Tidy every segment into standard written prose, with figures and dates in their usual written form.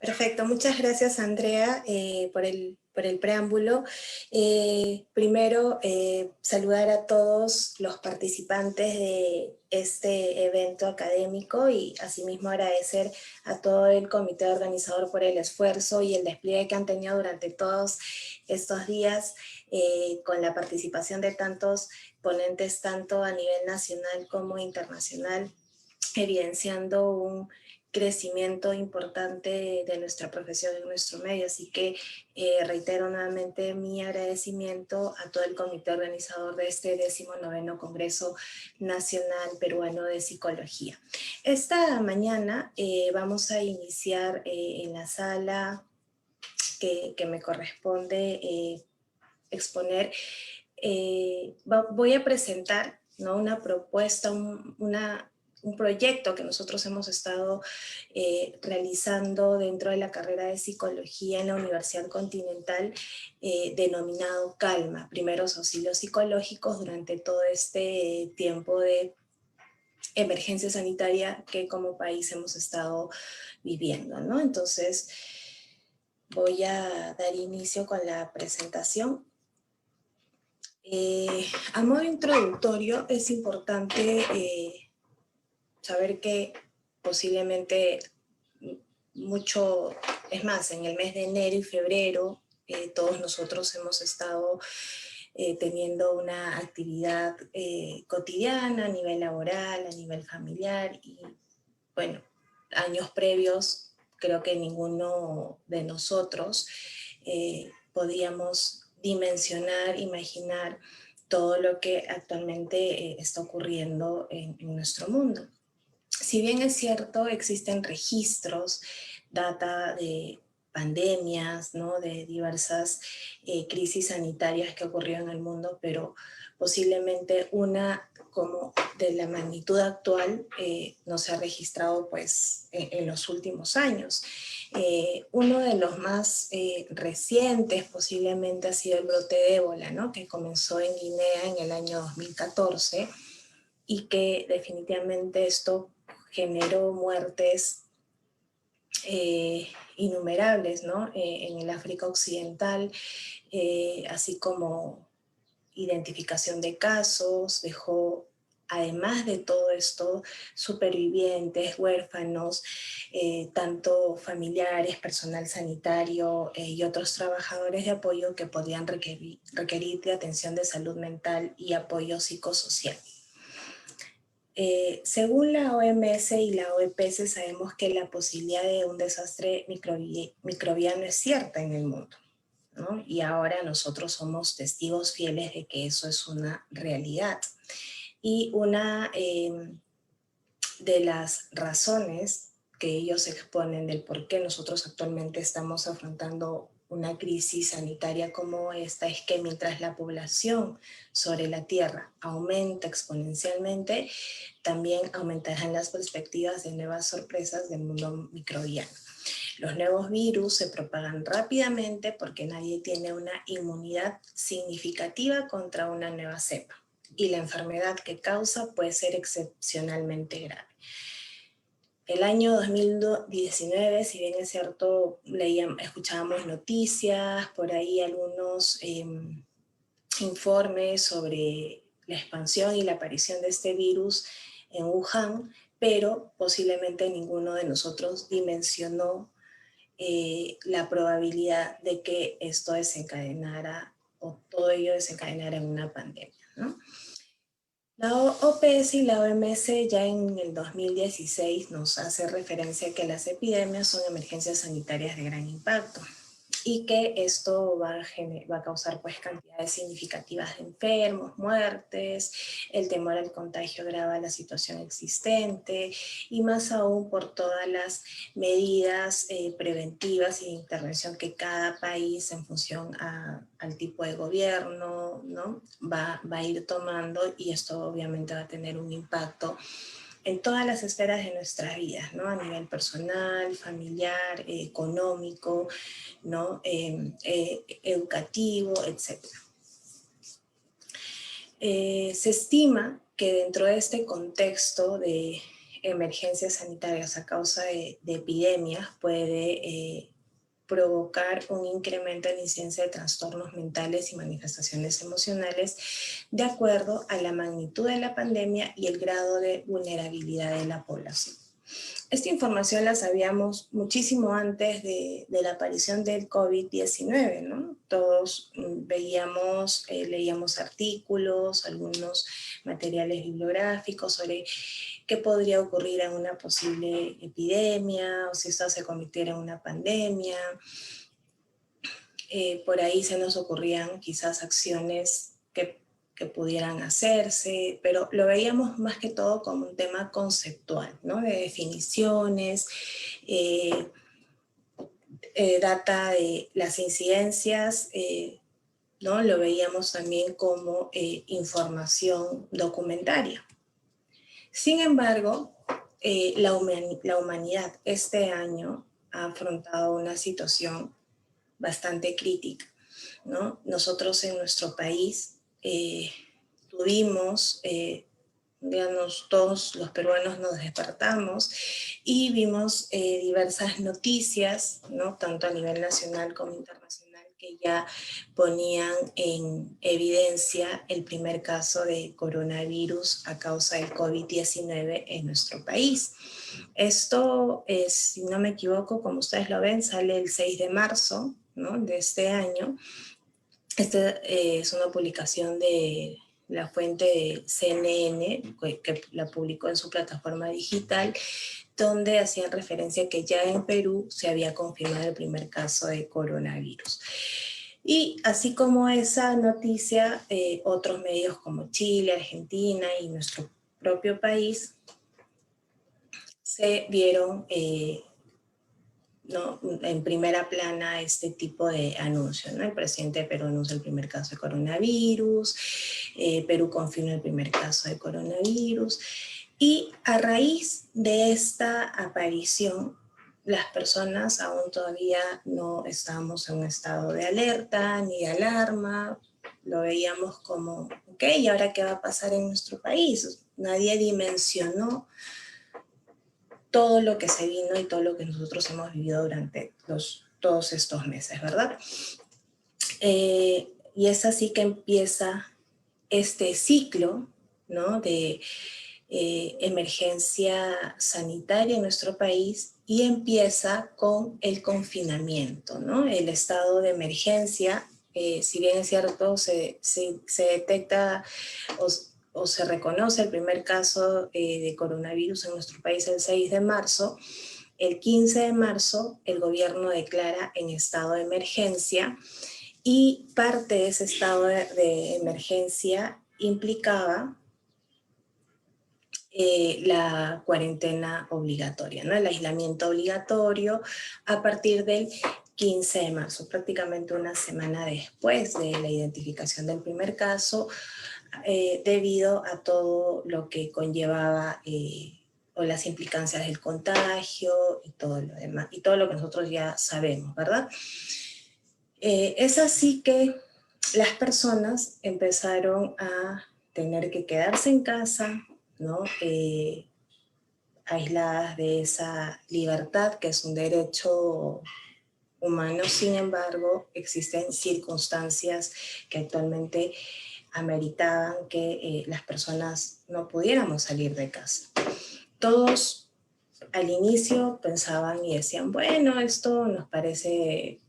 Perfecto, muchas gracias Andrea por el preámbulo. Primero, saludar a todos los participantes de este evento académico y asimismo agradecer a todo el comité organizador por el esfuerzo y el despliegue que han tenido durante todos estos días con la participación de tantos ponentes, tanto a nivel nacional como internacional, evidenciando un crecimiento importante de nuestra profesión en nuestro medio. Así que reitero nuevamente mi agradecimiento a todo el comité organizador de este 19º Congreso Nacional Peruano de Psicología. Esta mañana vamos a iniciar en la sala que me corresponde exponer. Voy a presentar, ¿no?, una propuesta, un proyecto que nosotros hemos estado realizando dentro de la carrera de psicología en la Universidad Continental, denominado Calma, primeros auxilios psicológicos durante todo este tiempo de emergencia sanitaria que como país hemos estado viviendo, ¿no? Entonces, voy a dar inicio con la presentación. A modo introductorio es importante saber que posiblemente es más, en el mes de enero y febrero todos nosotros hemos estado teniendo una actividad cotidiana a nivel laboral, a nivel familiar y bueno, años previos creo que ninguno de nosotros podíamos dimensionar, imaginar todo lo que actualmente está ocurriendo en nuestro mundo. Si bien es cierto, existen registros, data de pandemias, ¿no?, de diversas crisis sanitarias que ocurrieron en el mundo, pero posiblemente una como de la magnitud actual no se ha registrado pues en los últimos años. Uno de los más recientes posiblemente ha sido el brote de ébola, ¿no?, que comenzó en Guinea en el año 2014 y que definitivamente esto generó muertes innumerables, ¿no?, en el África Occidental, así como identificación de casos, dejó, además de todo esto, supervivientes, huérfanos, tanto familiares, personal sanitario y otros trabajadores de apoyo que podían requerir de atención de salud mental y apoyo psicosocial. Según la OMS y la OEPS sabemos que la posibilidad de un desastre microbiano es cierta en el mundo, ¿no? Y ahora nosotros somos testigos fieles de que eso es una realidad. Y una de las razones que ellos exponen del por qué nosotros actualmente estamos afrontando una crisis sanitaria como esta es que mientras la población sobre la Tierra aumenta exponencialmente, también aumentarán las perspectivas de nuevas sorpresas del mundo microbiano. Los nuevos virus se propagan rápidamente porque nadie tiene una inmunidad significativa contra una nueva cepa y la enfermedad que causa puede ser excepcionalmente grave. El año 2019, si bien es cierto, escuchábamos noticias, por ahí algunos informes sobre la expansión y la aparición de este virus en Wuhan, pero posiblemente ninguno de nosotros dimensionó la probabilidad de que esto desencadenara o todo ello desencadenara en una pandemia, ¿no? La OPS y la OMS ya en el 2016 nos hace referencia a que las epidemias son emergencias sanitarias de gran impacto y que esto va a causar pues cantidades significativas de enfermos, muertes, el temor al contagio agrava la situación existente y más aún por todas las medidas preventivas y de intervención que cada país en función al tipo de gobierno, ¿no?, va a ir tomando, y esto obviamente va a tener un impacto en todas las esferas de nuestras vidas, ¿no?, a nivel personal, familiar, económico, ¿no?, educativo, etc. Se estima que dentro de este contexto de emergencias sanitarias a causa de epidemias puede provocar un incremento en la incidencia de trastornos mentales y manifestaciones emocionales de acuerdo a la magnitud de la pandemia y el grado de vulnerabilidad de la población. Esta información la sabíamos muchísimo antes de la aparición del COVID-19, ¿no? Todos veíamos, leíamos artículos, algunos materiales bibliográficos sobre qué podría ocurrir en una posible epidemia o si esto se convirtiera en una pandemia. Por ahí se nos ocurrían quizás acciones que pudieran hacerse, pero lo veíamos más que todo como un tema conceptual, ¿no? De definiciones, data de las incidencias, ¿no? Lo veíamos también como información documentaria. Sin embargo, la humanidad este año ha afrontado una situación bastante crítica, ¿no? Nosotros en nuestro país tuvimos, digamos, todos los peruanos nos despertamos y vimos diversas noticias, ¿no? Tanto a nivel nacional como internacional, que ya ponían en evidencia el primer caso de coronavirus a causa del COVID-19 en nuestro país. Esto, si no me equivoco, como ustedes lo ven, sale el 6 de marzo, ¿no? De este año. Esta es una publicación de la fuente de CNN, que la publicó en su plataforma digital, donde hacían referencia que ya en Perú se había confirmado el primer caso de coronavirus. Y así como esa noticia, otros medios como Chile, Argentina y nuestro propio país se vieron ¿no? en primera plana este tipo de anuncios, ¿no? El presidente de Perú anuncia el primer caso de coronavirus, Perú confirma el primer caso de coronavirus, y a raíz de esta aparición, las personas aún todavía no estábamos en un estado de alerta ni de alarma, lo veíamos como, ok, ¿y ahora qué va a pasar en nuestro país? Nadie dimensionó todo lo que se vino y todo lo que nosotros hemos vivido durante todos estos meses, ¿verdad? Y es así que empieza este ciclo, ¿no? De emergencia sanitaria en nuestro país y empieza con el confinamiento, ¿no? El estado de emergencia, si bien es cierto, se detecta o se reconoce el primer caso de coronavirus en nuestro país el 6 de marzo, el 15 de marzo el gobierno declara en estado de emergencia y parte de ese estado de emergencia implicaba la cuarentena obligatoria, ¿no? El aislamiento obligatorio a partir del 15 de marzo, prácticamente una semana después de la identificación del primer caso, debido a todo lo que conllevaba o las implicancias del contagio y todo lo demás, y todo lo que nosotros ya sabemos, ¿verdad? Es así que las personas empezaron a tener que quedarse en casa, ¿no? Aisladas de esa libertad que es un derecho humano. Sin embargo, existen circunstancias que actualmente ameritaban que las personas no pudiéramos salir de casa. Todos al inicio pensaban y decían, bueno, esto nos parece,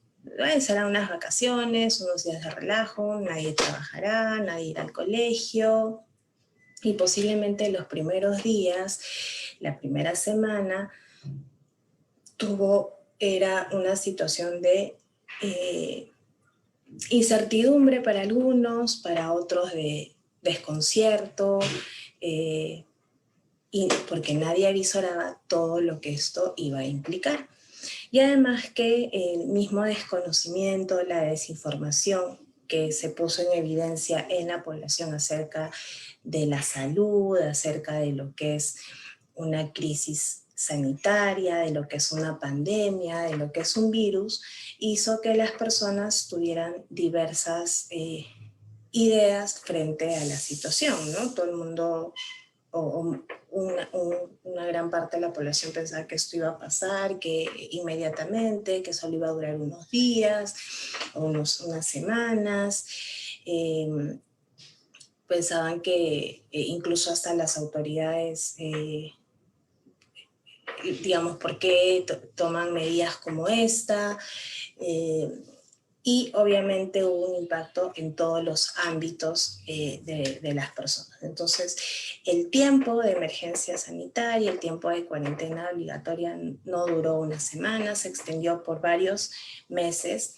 serán unas vacaciones, unos días de relajo, nadie trabajará, nadie irá al colegio, y posiblemente los primeros días, la primera semana, era una situación de incertidumbre para algunos, para otros de desconcierto, y porque nadie avisoraba todo lo que esto iba a implicar. Y además que el mismo desconocimiento, la desinformación que se puso en evidencia en la población acerca de la salud, acerca de lo que es una crisis sanitaria, de lo que es una pandemia, de lo que es un virus, hizo que las personas tuvieran diversas ideas frente a la situación, ¿no? Todo el mundo una gran parte de la población pensaba que esto iba a pasar, que inmediatamente, que solo iba a durar unos días o unas semanas. Pensaban que incluso hasta las autoridades, digamos, ¿por qué toman medidas como esta? Y obviamente hubo un impacto en todos los ámbitos de las personas. Entonces, el tiempo de emergencia sanitaria, el tiempo de cuarentena obligatoria no duró una semana, se extendió por varios meses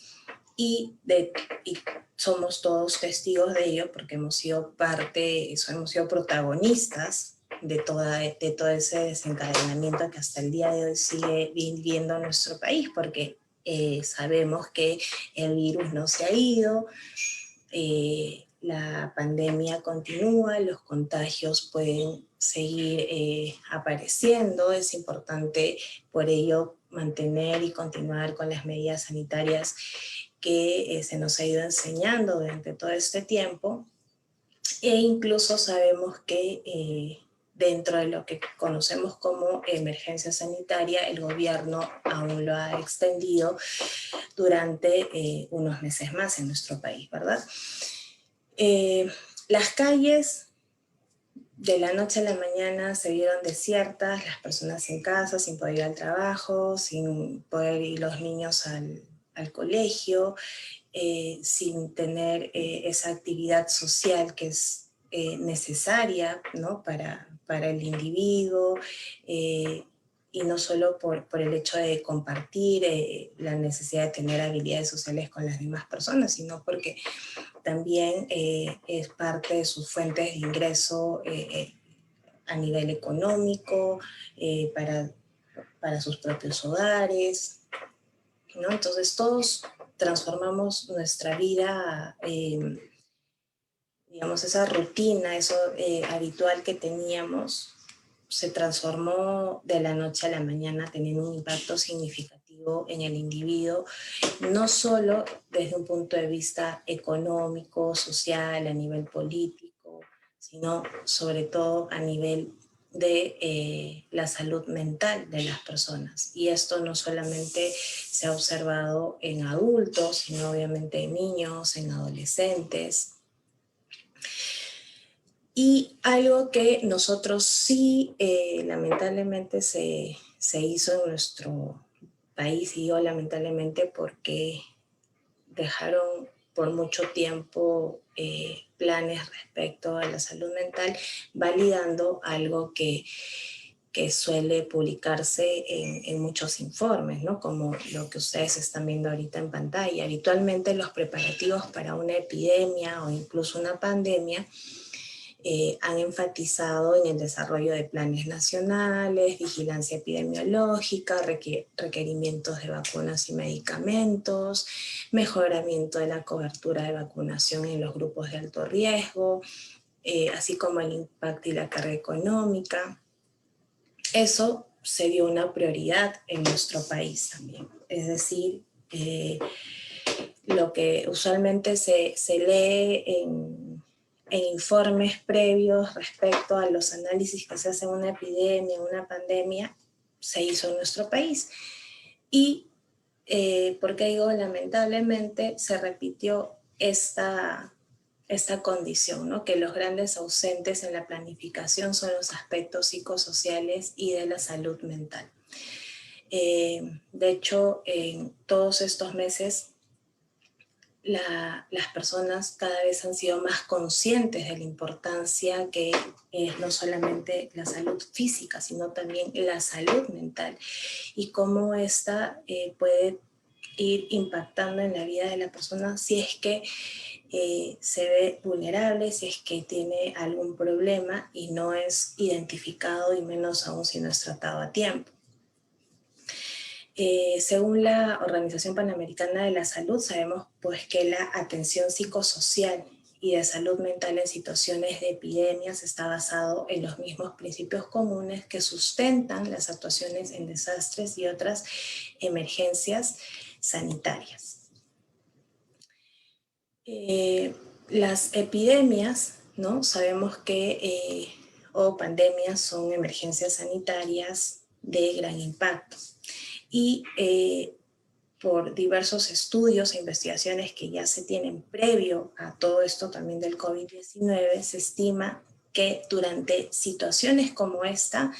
y somos todos testigos de ello porque hemos sido hemos sido protagonistas de todo ese desencadenamiento que hasta el día de hoy sigue viviendo nuestro país, porque sabemos que el virus no se ha ido, la pandemia continúa, los contagios pueden seguir apareciendo. Es importante por ello mantener y continuar con las medidas sanitarias que se nos ha ido enseñando durante todo este tiempo, e incluso sabemos que dentro de lo que conocemos como emergencia sanitaria, el gobierno aún lo ha extendido durante unos meses más en nuestro país, ¿verdad? Las calles de la noche a la mañana se vieron desiertas, las personas en casa, sin poder ir al trabajo, sin poder ir los niños al colegio, sin tener esa actividad social que es necesaria, ¿no? para el individuo, y no solo por el hecho de compartir la necesidad de tener habilidades sociales con las demás personas, sino porque también es parte de sus fuentes de ingreso a nivel económico, para sus propios hogares, ¿no? Entonces todos transformamos nuestra vida, digamos, esa rutina, eso habitual que teníamos, se transformó de la noche a la mañana, teniendo un impacto significativo en el individuo, no solo desde un punto de vista económico, social, a nivel político, sino sobre todo a nivel de la salud mental de las personas. Y esto no solamente se ha observado en adultos, sino obviamente en niños, en adolescentes. Y algo que nosotros sí, lamentablemente se hizo en nuestro país, y digo lamentablemente porque dejaron por mucho tiempo planes respecto a la salud mental, validando algo que suele publicarse en muchos informes, ¿no? Como lo que ustedes están viendo ahorita en pantalla. Habitualmente los preparativos para una epidemia o incluso una pandemia han enfatizado en el desarrollo de planes nacionales, vigilancia epidemiológica, requerimientos de vacunas y medicamentos, mejoramiento de la cobertura de vacunación en los grupos de alto riesgo, así como el impacto y la carga económica. Eso se dio una prioridad en nuestro país también. Es decir, lo que usualmente se lee en informes previos respecto a los análisis que se hacen en una epidemia, en una pandemia, se hizo en nuestro país. Y, porque digo, lamentablemente se repitió esta condición, ¿no? Que los grandes ausentes en la planificación son los aspectos psicosociales y de la salud mental. De hecho, en todos estos meses, las personas cada vez han sido más conscientes de la importancia que es no solamente la salud física, sino también la salud mental, y cómo esta puede ir impactando en la vida de la persona si es que se ve vulnerable, si es que tiene algún problema y no es identificado, y menos aún si no es tratado a tiempo. Según la Organización Panamericana de la Salud, sabemos pues que la atención psicosocial y de salud mental en situaciones de epidemias está basado en los mismos principios comunes que sustentan las actuaciones en desastres y otras emergencias sanitarias. Las epidemias, ¿no? Sabemos que o pandemias son emergencias sanitarias de gran impacto. Y por diversos estudios e investigaciones que ya se tienen previo a todo esto también del COVID-19, se estima que durante situaciones como esta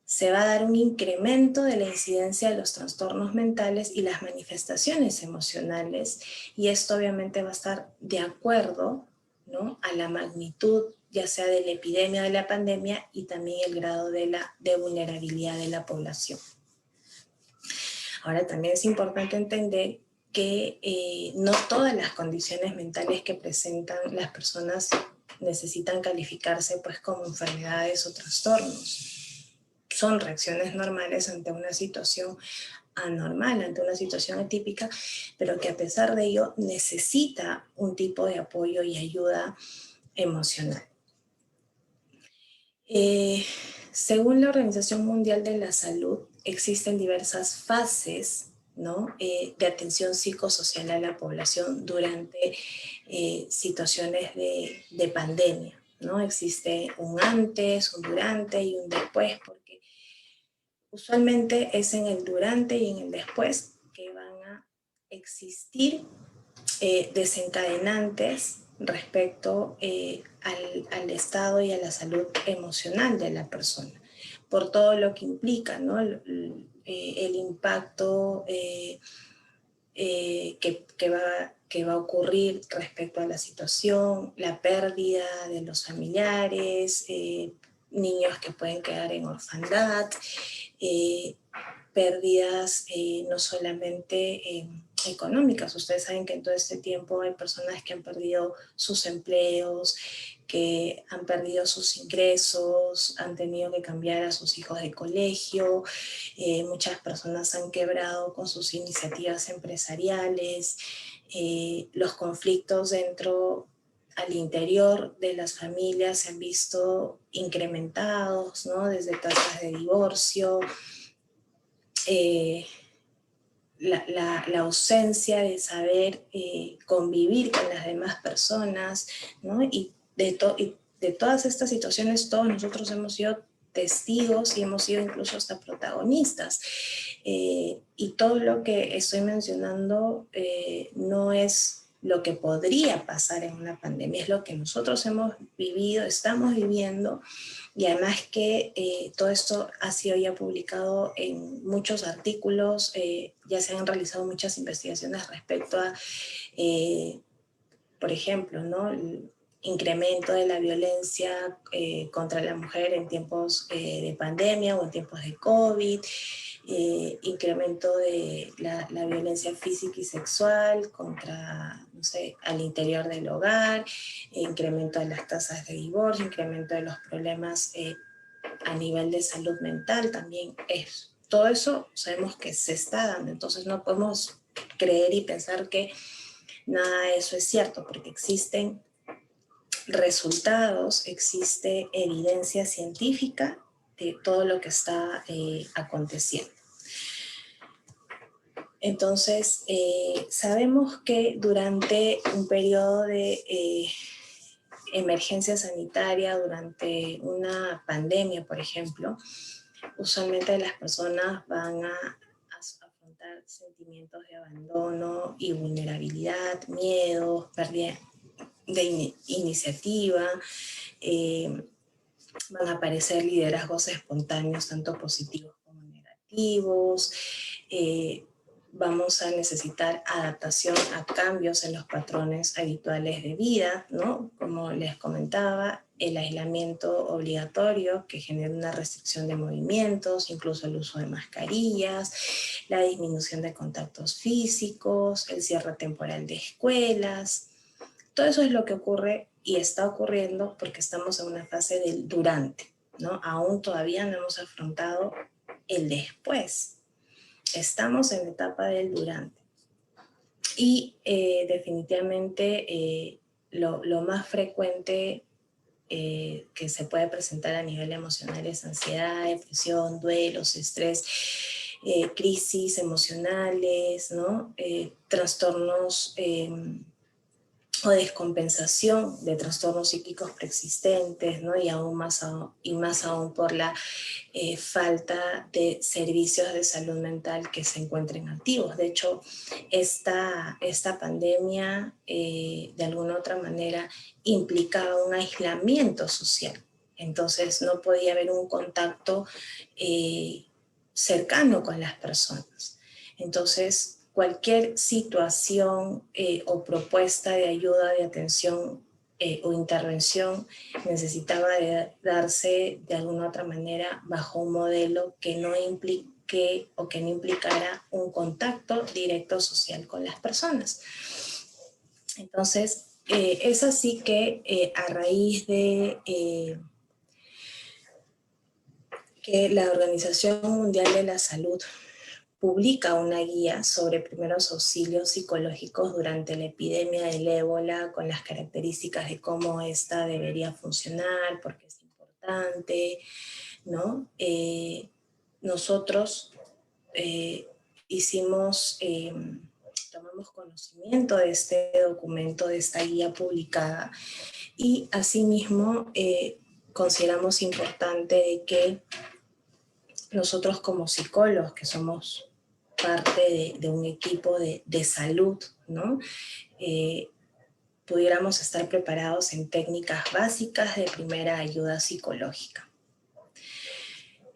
se va a dar un incremento de la incidencia de los trastornos mentales y las manifestaciones emocionales, y esto obviamente va a estar de acuerdo, ¿no?, a la magnitud ya sea de la epidemia o de la pandemia y también el grado de vulnerabilidad de la población. Ahora también es importante entender que no todas las condiciones mentales que presentan las personas necesitan calificarse pues como enfermedades o trastornos. Son reacciones normales ante una situación anormal, ante una situación atípica, pero que a pesar de ello necesita un tipo de apoyo y ayuda emocional. Según la Organización Mundial de la Salud, existen diversas fases, ¿no?, de atención psicosocial a la población durante situaciones de pandemia, ¿no? Existe un antes, un durante y un después, porque usualmente es en el durante y en el después que van a existir desencadenantes respecto al estado y a la salud emocional de la persona, por todo lo que implica, ¿no?, el impacto que va a ocurrir respecto a la situación, la pérdida de los familiares, niños que pueden quedar en orfandad, pérdidas no solamente económicas. Ustedes saben que en todo este tiempo hay personas que han perdido sus empleos, que han perdido sus ingresos, han tenido que cambiar a sus hijos de colegio, muchas personas han quebrado con sus iniciativas empresariales, los conflictos al interior de las familias se han visto incrementados, ¿no?, desde tasas de divorcio, la ausencia de saber convivir con las demás personas, ¿no? Y de todas estas situaciones todos nosotros hemos sido testigos y hemos sido incluso hasta protagonistas. Y todo lo que estoy mencionando no es lo que podría pasar en una pandemia, es lo que nosotros hemos vivido, estamos viviendo. Y además que todo esto ha sido ya publicado en muchos artículos, ya se han realizado muchas investigaciones respecto a, por ejemplo, ¿no?, el incremento de la violencia contra la mujer en tiempos de pandemia o en tiempos de COVID, incremento de la violencia física y sexual contra, no sé, al interior del hogar, incremento de las tasas de divorcio, incremento de los problemas a nivel de salud mental también. Todo eso sabemos que se está dando, entonces no podemos creer y pensar que nada de eso es cierto, porque existen resultados, existe evidencia científica de todo lo que está aconteciendo. Entonces, sabemos que durante un periodo de emergencia sanitaria, durante una pandemia, por ejemplo, usualmente las personas van a afrontar sentimientos de abandono y vulnerabilidad, miedos, pérdida de iniciativa, van a aparecer liderazgos espontáneos, tanto positivos como negativos, vamos a necesitar adaptación a cambios en los patrones habituales de vida, ¿no? Como les comentaba, el aislamiento obligatorio que genera una restricción de movimientos, incluso el uso de mascarillas, la disminución de contactos físicos, el cierre temporal de escuelas. Todo eso es lo que ocurre y está ocurriendo porque estamos en una fase del durante, ¿no? Aún todavía no hemos afrontado el después. Estamos en la etapa del durante. Y definitivamente lo más frecuente que se puede presentar a nivel emocional es ansiedad, depresión, duelos, estrés, crisis emocionales, ¿no? Trastornos o descompensación de trastornos psíquicos preexistentes, ¿no? Y más aún por la falta de servicios de salud mental que se encuentren activos. De hecho, esta pandemia de alguna otra manera implicaba un aislamiento social. Entonces no podía haber un contacto cercano con las personas. Entonces, cualquier situación o propuesta de ayuda, de atención o intervención necesitaba de darse de alguna otra manera bajo un modelo que no implique o que no implicara un contacto directo social con las personas. Entonces, es así que a raíz de que la Organización Mundial de la Salud publica una guía sobre primeros auxilios psicológicos durante la epidemia del ébola, con las características de cómo esta debería funcionar, por qué es importante, ¿no? Nosotros tomamos conocimiento de este documento, de esta guía publicada, y asimismo consideramos importante que nosotros como psicólogos, que somos parte de un equipo de salud, ¿no? Pudiéramos estar preparados en técnicas básicas de primera ayuda psicológica.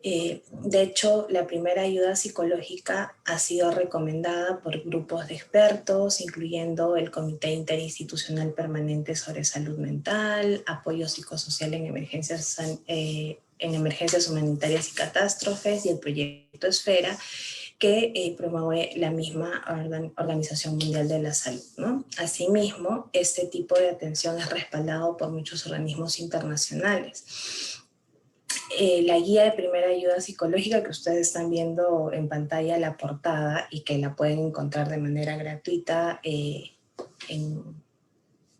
De hecho, la primera ayuda psicológica ha sido recomendada por grupos de expertos, incluyendo el Comité Interinstitucional Permanente sobre Salud Mental, Apoyo Psicosocial en emergencias humanitarias y catástrofes, y el Proyecto Esfera, que promueve la misma Organización Mundial de la Salud, ¿no? Asimismo, este tipo de atención es respaldado por muchos organismos internacionales. La guía de primera ayuda psicológica que ustedes están viendo en pantalla, la portada, y que la pueden encontrar de manera gratuita en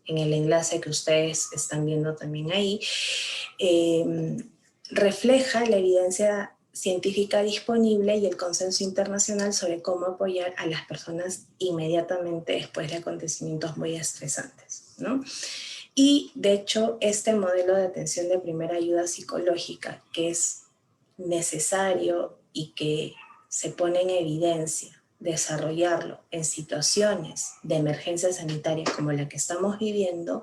el enlace que ustedes están viendo también ahí, refleja la evidencia científica disponible y el consenso internacional sobre cómo apoyar a las personas inmediatamente después de acontecimientos muy estresantes, ¿no? Y de hecho, este modelo de atención de primera ayuda psicológica, que es necesario y que se pone en evidencia desarrollarlo en situaciones de emergencia sanitaria como la que estamos viviendo,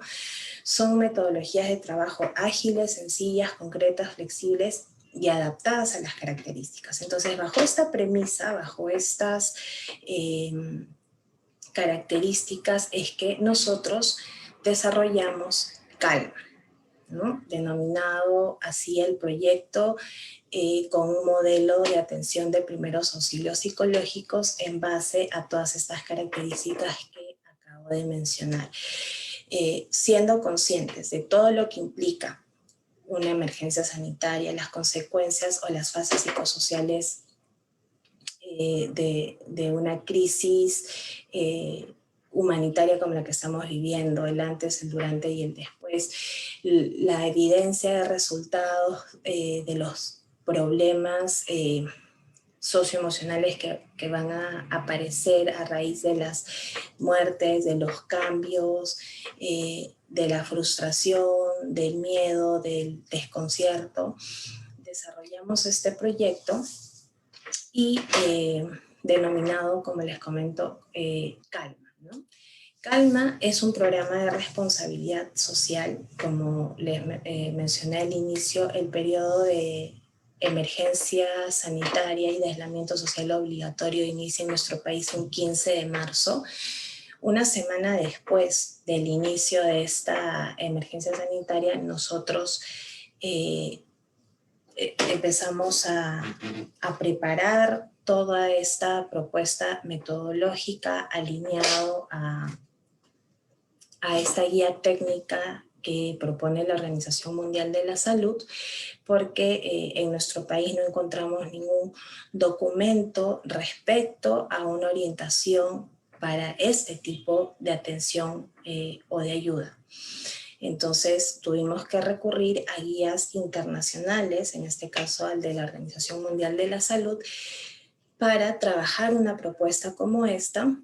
son metodologías de trabajo ágiles, sencillas, concretas, flexibles y adaptadas a las características. Entonces, bajo esta premisa, bajo estas características, es que nosotros desarrollamos Calma, ¿no? Denominado así el proyecto, con un modelo de atención de primeros auxilios psicológicos en base a todas estas características que acabo de mencionar. Siendo conscientes de todo lo que implica una emergencia sanitaria, las consecuencias o las fases psicosociales de una crisis humanitaria como la que estamos viviendo, el antes, el durante y el después, la evidencia de resultados de los problemas socioemocionales que van a aparecer a raíz de las muertes, de los cambios, de la frustración, del miedo, del desconcierto. Desarrollamos este proyecto y denominado, como les comento, Calma, ¿no? Calma es un programa de responsabilidad social. Como les mencioné al inicio, el periodo de emergencia sanitaria y de aislamiento social obligatorio inicia en nuestro país un 15 de marzo. Una semana después del inicio de esta emergencia sanitaria, nosotros empezamos a preparar toda esta propuesta metodológica alineado a esta guía técnica que propone la Organización Mundial de la Salud, porque en nuestro país no encontramos ningún documento respecto a una orientación para este tipo de atención o de ayuda. Entonces tuvimos que recurrir a guías internacionales, en este caso al de la Organización Mundial de la Salud, para trabajar una propuesta como esta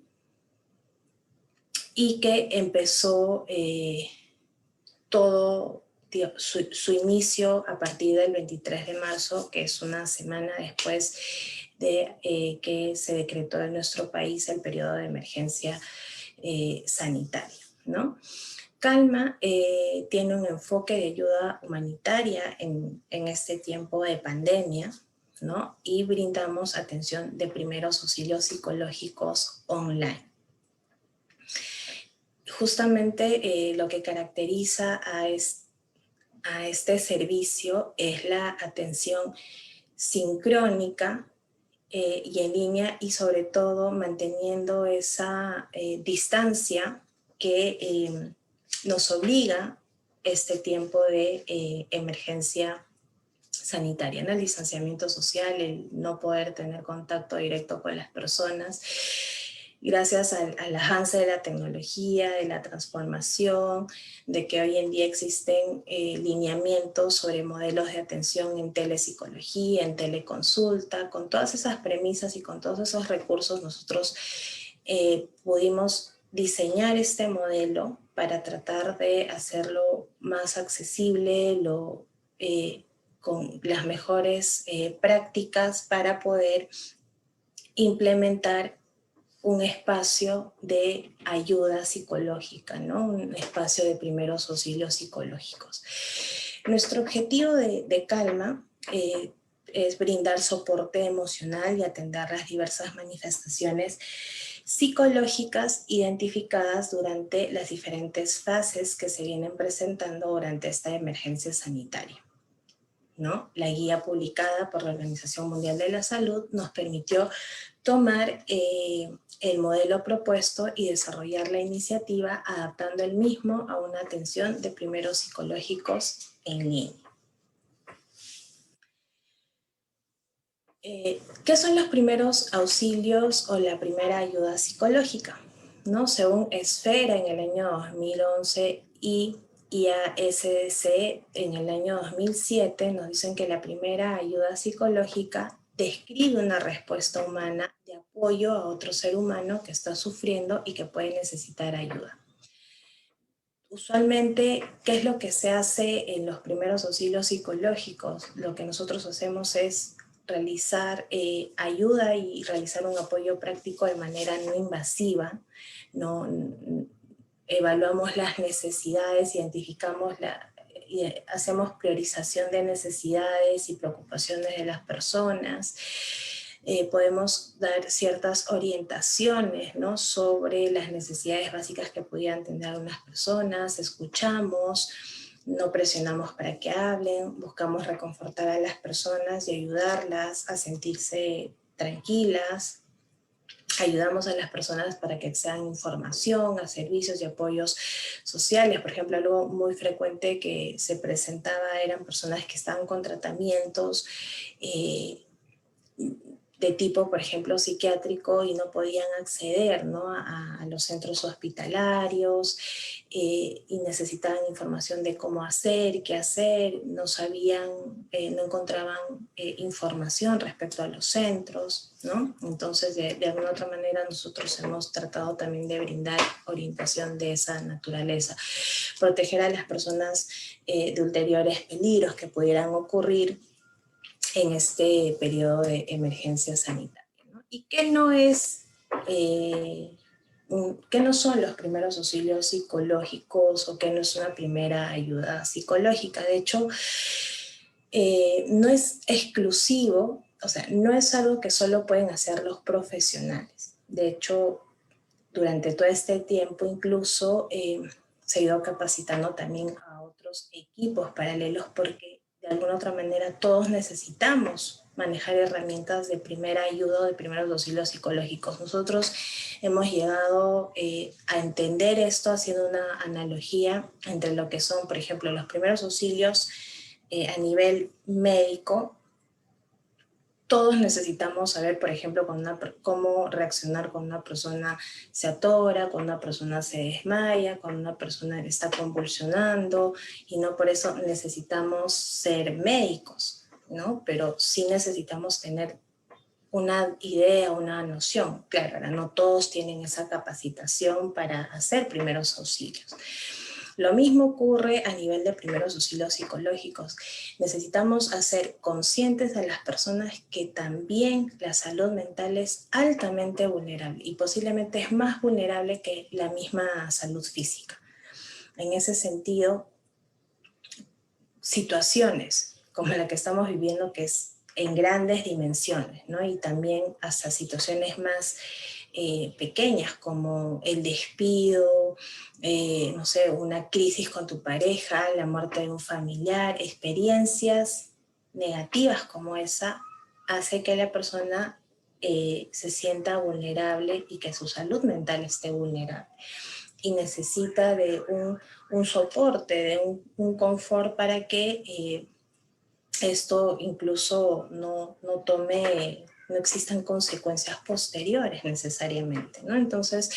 y que empezó todo su inicio a partir del 23 de marzo, que es una semana después de que se decretó en nuestro país el periodo de emergencia sanitaria, ¿no? Calma tiene un enfoque de ayuda humanitaria en este tiempo de pandemia, ¿no? Y brindamos atención de primeros auxilios psicológicos online. Justamente lo que caracteriza a este servicio es la atención sincrónica y en línea, y sobre todo manteniendo esa distancia que nos obliga este tiempo de emergencia sanitaria, ¿no? El distanciamiento social, el no poder tener contacto directo con las personas. Gracias al avance de la tecnología, de la transformación, de que hoy en día existen lineamientos sobre modelos de atención en telepsicología, en teleconsulta, con todas esas premisas y con todos esos recursos nosotros pudimos diseñar este modelo para tratar de hacerlo más accesible, con las mejores prácticas para poder implementar un espacio de ayuda psicológica, ¿no? Un espacio de primeros auxilios psicológicos. Nuestro objetivo de Calma es brindar soporte emocional y atender las diversas manifestaciones psicológicas identificadas durante las diferentes fases que se vienen presentando durante esta emergencia sanitaria, ¿no? La guía publicada por la Organización Mundial de la Salud nos permitió tomar el modelo propuesto y desarrollar la iniciativa adaptando el mismo a una atención de primeros psicológicos en línea. ¿Qué son los primeros auxilios o la primera ayuda psicológica? ¿No? Según Esfera en el año 2011 y IASDC en el año 2007 nos dicen que la primera ayuda psicológica describe una respuesta humana de apoyo a otro ser humano que está sufriendo y que puede necesitar ayuda. Usualmente, ¿qué es lo que se hace en los primeros auxilios psicológicos? Lo que nosotros hacemos es realizar ayuda y realizar un apoyo práctico de manera no invasiva. Evaluamos las necesidades, identificamos y hacemos priorización de necesidades y preocupaciones de las personas. Podemos dar ciertas orientaciones, ¿no? Sobre las necesidades básicas que pudieran tener unas personas, escuchamos, no presionamos para que hablen, buscamos reconfortar a las personas y ayudarlas a sentirse tranquilas. Ayudamos a las personas para que accedan a información, a servicios y apoyos sociales. Por ejemplo, algo muy frecuente que se presentaba eran personas que estaban con tratamientos de tipo, por ejemplo, psiquiátrico y no podían acceder, ¿no? a los centros hospitalarios y necesitaban información de cómo hacer, qué hacer, no sabían, no encontraban información respecto a los centros, ¿no? Entonces, de alguna otra manera, nosotros hemos tratado también de brindar orientación de esa naturaleza. Proteger a las personas de ulteriores peligros que pudieran ocurrir en este periodo de emergencia sanitaria, ¿no? ¿Y qué no es, qué no son los primeros auxilios psicológicos o qué no es una primera ayuda psicológica? De hecho, no es exclusivo, o sea, no es algo que solo pueden hacer los profesionales. De hecho, durante todo este tiempo incluso se ha ido capacitando también a otros equipos paralelos porque de alguna otra manera todos necesitamos manejar herramientas de primera ayuda o de primeros auxilios psicológicos. Nosotros hemos llegado a entender esto haciendo una analogía entre lo que son, por ejemplo, los primeros auxilios a nivel médico. Todos necesitamos saber, por ejemplo, cómo reaccionar cuando una persona se atora, cuando una persona se desmaya, cuando una persona está convulsionando, y no por eso necesitamos ser médicos, ¿no? Pero sí necesitamos tener una idea, una noción. Claro, ahora no todos tienen esa capacitación para hacer primeros auxilios. Lo mismo ocurre a nivel de primeros auxilios psicológicos. Necesitamos hacer conscientes a las personas que también la salud mental es altamente vulnerable y posiblemente es más vulnerable que la misma salud física. En ese sentido, situaciones como la que estamos viviendo, que es en grandes dimensiones, ¿no? Y también hasta situaciones más pequeñas como el despido, no sé, una crisis con tu pareja, la muerte de un familiar, experiencias negativas como esa, hace que la persona se sienta vulnerable y que su salud mental esté vulnerable. Y necesita de un soporte, de un confort para que esto incluso no tome, no existan consecuencias posteriores necesariamente, ¿no? Entonces,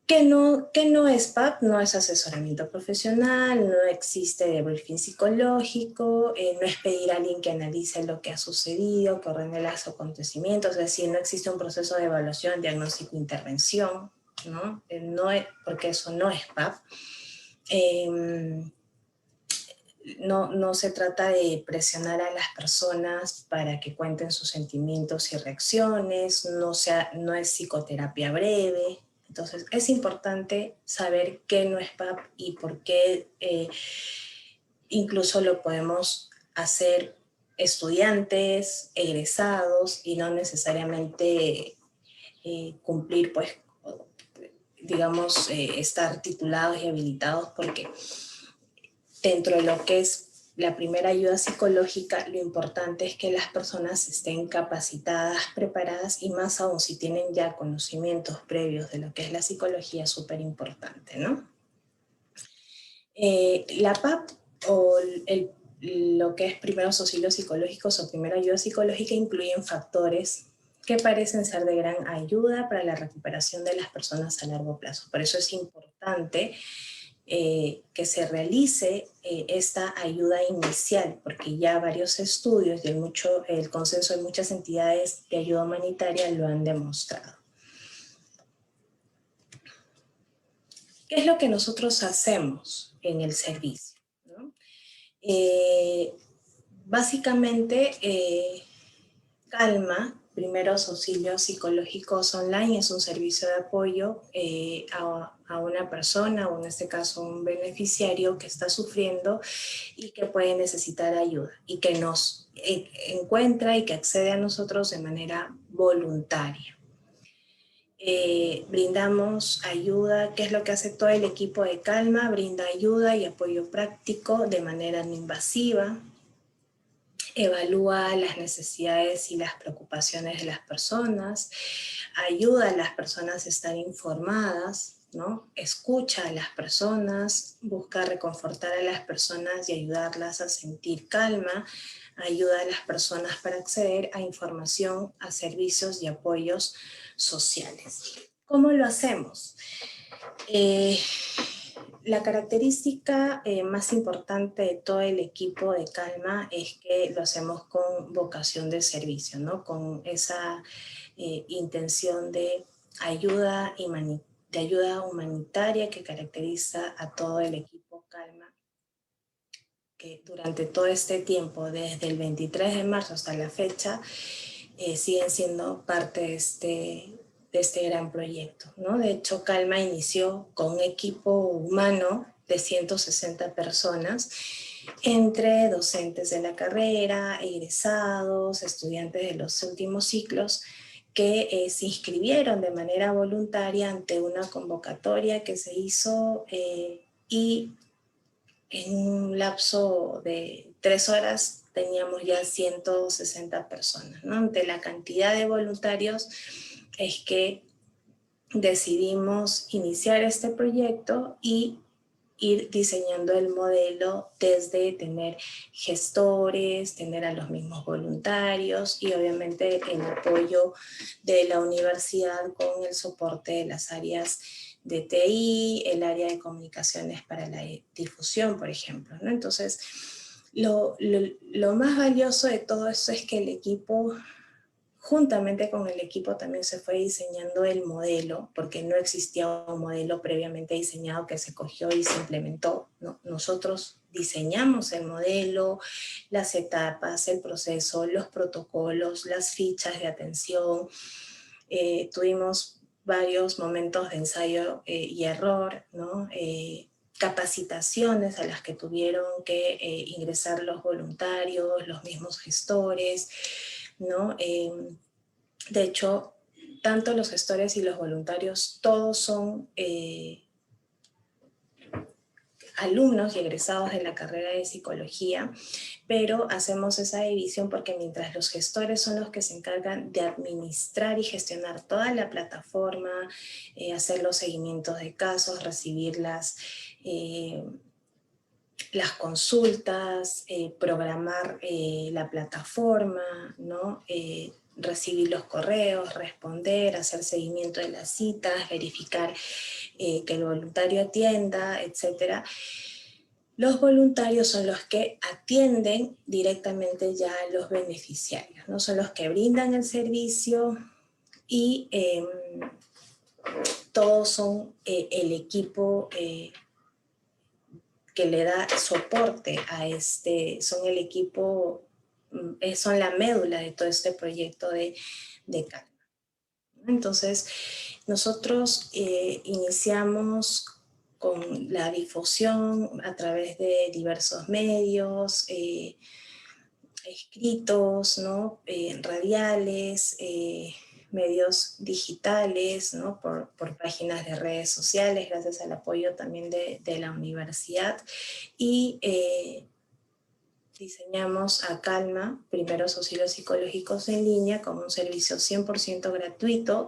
¿qué no es PAP? No es asesoramiento profesional, no existe debriefing psicológico, no es pedir a alguien que analice lo que ha sucedido, que ordene los acontecimientos, es decir, no existe un proceso de evaluación, diagnóstico e intervención, ¿no? Porque eso no es PAP. No se trata de presionar a las personas para que cuenten sus sentimientos y reacciones, no es psicoterapia breve. Entonces es importante saber qué no es PAP y por qué incluso lo podemos hacer estudiantes, egresados y no necesariamente cumplir, pues, digamos, estar titulados y habilitados, porque dentro de lo que es la primera ayuda psicológica, lo importante es que las personas estén capacitadas, preparadas, y más aún si tienen ya conocimientos previos de lo que es la psicología, es súper importante, ¿no? La PAP o lo que es primeros auxilios psicológicos o primera ayuda psicológica incluyen factores que parecen ser de gran ayuda para la recuperación de las personas a largo plazo. Por eso es importante que se realice esta ayuda inicial, porque ya varios estudios y el consenso de muchas entidades de ayuda humanitaria lo han demostrado. ¿Qué es lo que nosotros hacemos en el servicio? ¿No? Básicamente, Calma, primeros auxilios psicológicos online, es un servicio de apoyo a una persona, o en este caso un beneficiario que está sufriendo y que puede necesitar ayuda y que nos encuentra y que accede a nosotros de manera voluntaria. Brindamos ayuda, ¿qué es lo que hace todo el equipo de Calma? Brinda ayuda y apoyo práctico de manera no invasiva, evalúa las necesidades y las preocupaciones de las personas, ayuda a las personas a estar informadas, ¿no? Escucha a las personas, busca reconfortar a las personas y ayudarlas a sentir calma, ayuda a las personas para acceder a información, a servicios y apoyos sociales. ¿Cómo lo hacemos? La característica más importante de todo el equipo de Calma es que lo hacemos con vocación de servicio, ¿no? Con esa intención de ayuda humanitaria que caracteriza a todo el equipo Calma, que durante todo este tiempo, desde el 23 de marzo hasta la fecha, siguen siendo parte de este gran proyecto, ¿no? De hecho, Calma inició con un equipo humano de 160 personas, entre docentes de la carrera, egresados, estudiantes de los últimos ciclos, que se inscribieron de manera voluntaria ante una convocatoria que se hizo y en un lapso de 3 horas teníamos ya 160 personas, ¿no? Ante la cantidad de voluntarios es que decidimos iniciar este proyecto y ir diseñando el modelo desde tener gestores, tener a los mismos voluntarios y obviamente el apoyo de la universidad con el soporte de las áreas de TI, el área de comunicaciones para la difusión, por ejemplo, ¿no? Entonces, lo más valioso de todo esto es que el equipo juntamente con el equipo también se fue diseñando el modelo, porque no existía un modelo previamente diseñado que se cogió y se implementó, ¿no? Nosotros diseñamos el modelo, las etapas, el proceso, los protocolos, las fichas de atención. Tuvimos varios momentos de ensayo y error, ¿no? Capacitaciones a las que tuvieron que ingresar los voluntarios, los mismos gestores, ¿no? De hecho, tanto los gestores y los voluntarios, todos son alumnos y egresados de la carrera de psicología, pero hacemos esa división porque mientras los gestores son los que se encargan de administrar y gestionar toda la plataforma, hacer los seguimientos de casos, recibir las consultas, programar la plataforma, ¿no? Recibir los correos, responder, hacer seguimiento de las citas, verificar que el voluntario atienda, etc. Los voluntarios son los que atienden directamente ya a los beneficiarios, ¿no? Son los que brindan el servicio y todos son el equipo que le da soporte a son el equipo, son la médula de todo este proyecto de Calma. Entonces, nosotros iniciamos con la difusión a través de diversos medios, escritos, ¿no? Radiales, medios digitales, ¿no? Por páginas de redes sociales, gracias al apoyo también de la universidad. Y diseñamos a Calma, primeros auxilios psicológicos en línea, como un servicio 100% gratuito,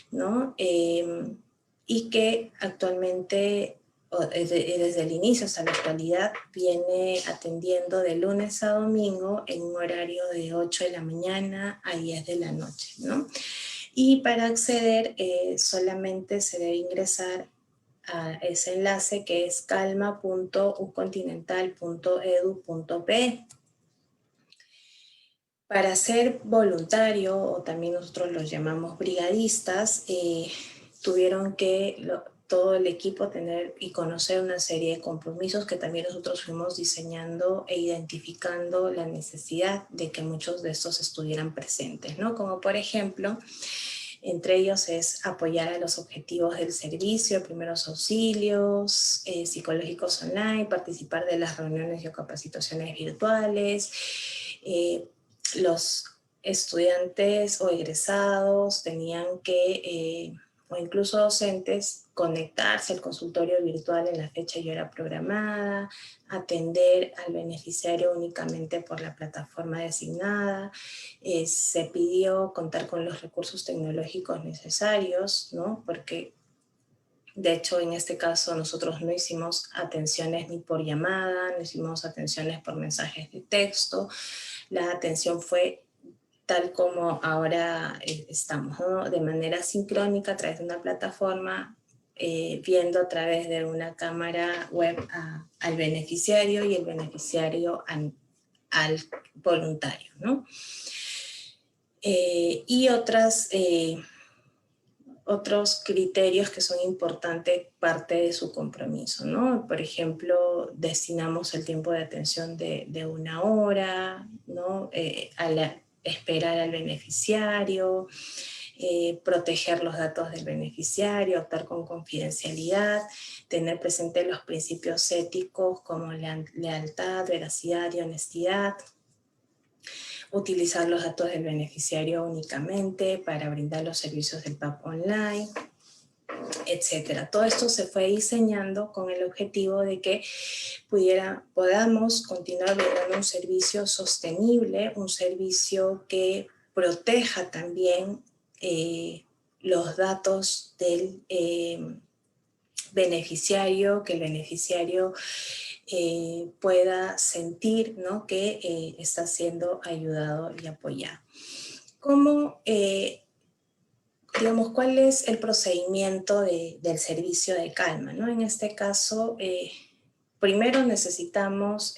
¿no? Y que actualmente, desde el inicio hasta la actualidad, viene atendiendo de lunes a domingo en un horario de 8 de la mañana a 10 de la noche, ¿no? Y para acceder solamente se debe ingresar a ese enlace que es calma.ucontinental.edu.pe. Para ser voluntario, o también nosotros los llamamos brigadistas, tuvieron que todo el equipo tener y conocer una serie de compromisos que también nosotros fuimos diseñando e identificando la necesidad de que muchos de estos estuvieran presentes, ¿no? Como por ejemplo, entre ellos es apoyar a los objetivos del servicio, primeros auxilios, psicológicos online, participar de las reuniones y capacitaciones virtuales. Los estudiantes o egresados tenían que, o incluso docentes, conectarse al consultorio virtual en la fecha y hora programada, atender al beneficiario únicamente por la plataforma designada. Se pidió contar con los recursos tecnológicos necesarios, ¿no? Porque de hecho en este caso nosotros no hicimos atenciones ni por llamada, no hicimos atenciones por mensajes de texto. La atención fue tal como ahora estamos, ¿no? De manera sincrónica a través de una plataforma, viendo a través de una cámara web al beneficiario y el beneficiario al voluntario, ¿no? Y otros criterios que son importantes, parte de su compromiso, ¿no? Por ejemplo, destinamos el tiempo de atención de 1 hora, ¿no? Esperar al beneficiario, proteger los datos del beneficiario, optar con confidencialidad, tener presente los principios éticos como lealtad, veracidad y honestidad, utilizar los datos del beneficiario únicamente para brindar los servicios del PAP online, etc. Todo esto se fue diseñando con el objetivo de que podamos continuar brindando un servicio sostenible, un servicio que proteja también los datos del beneficiario, que el beneficiario pueda sentir, ¿no? que está siendo ayudado y apoyado. Digamos, ¿cuál es el procedimiento del servicio de Calma, ¿no? En este caso, primero necesitamos,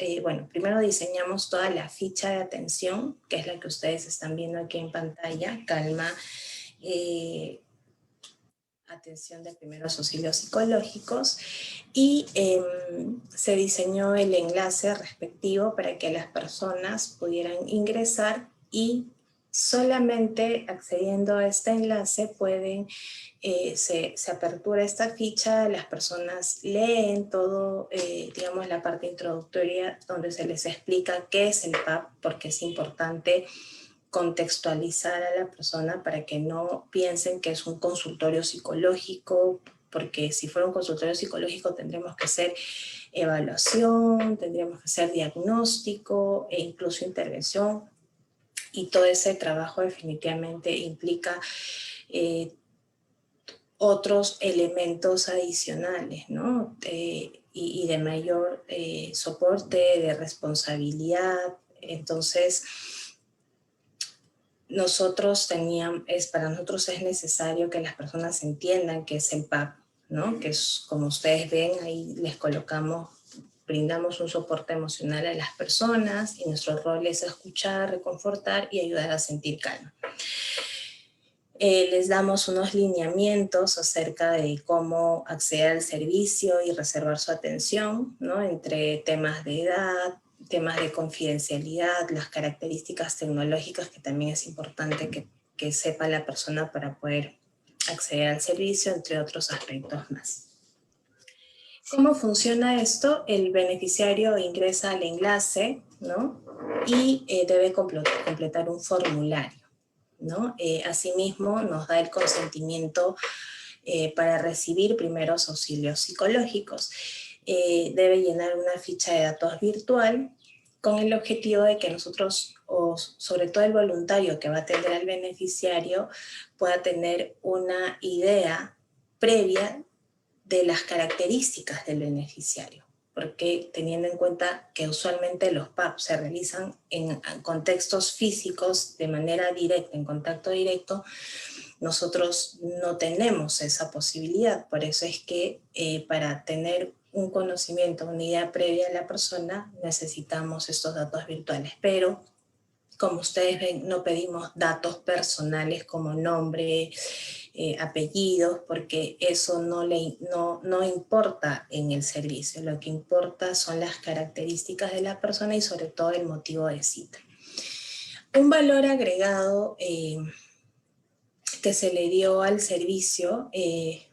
primero diseñamos toda la ficha de atención, que es la que ustedes están viendo aquí en pantalla, calma, atención de primeros auxilios psicológicos, y se diseñó el enlace respectivo para que las personas pudieran ingresar y solamente accediendo a este enlace se apertura esta ficha, las personas leen todo, digamos la parte introductoria donde se les explica qué es el PAP, porque es importante contextualizar a la persona para que no piensen que es un consultorio psicológico, porque si fuera un consultorio psicológico tendríamos que hacer evaluación, tendríamos que hacer diagnóstico e incluso intervención, y todo ese trabajo definitivamente implica otros elementos adicionales, ¿no? Y de mayor soporte, de responsabilidad. Entonces, para nosotros es necesario que las personas entiendan qué es el PAP, ¿no? Que es, como ustedes ven, ahí brindamos un soporte emocional a las personas, y nuestro rol es escuchar, reconfortar y ayudar a sentir calma. Les damos unos lineamientos acerca de cómo acceder al servicio y reservar su atención, ¿no? Entre temas de edad, temas de confidencialidad, las características tecnológicas que también es importante que sepa la persona para poder acceder al servicio, entre otros aspectos más. ¿Cómo funciona esto? El beneficiario ingresa al enlace, ¿no? Y debe completar un formulario, ¿no? Asimismo, nos da el consentimiento para recibir primeros auxilios psicológicos. Debe llenar una ficha de datos virtual con el objetivo de que nosotros, o sobre todo el voluntario que va a atender al beneficiario, pueda tener una idea previa de las características del beneficiario, porque teniendo en cuenta que usualmente los PAP se realizan en contextos físicos de manera directa, en contacto directo, nosotros no tenemos esa posibilidad. Por eso es que para tener un conocimiento, una idea previa de la persona, necesitamos estos datos virtuales. Pero, como ustedes ven, no pedimos datos personales como nombre, apellidos, porque eso no importa en el servicio. Lo que importa son las características de la persona y sobre todo el motivo de cita. Un valor agregado que se le dio al servicio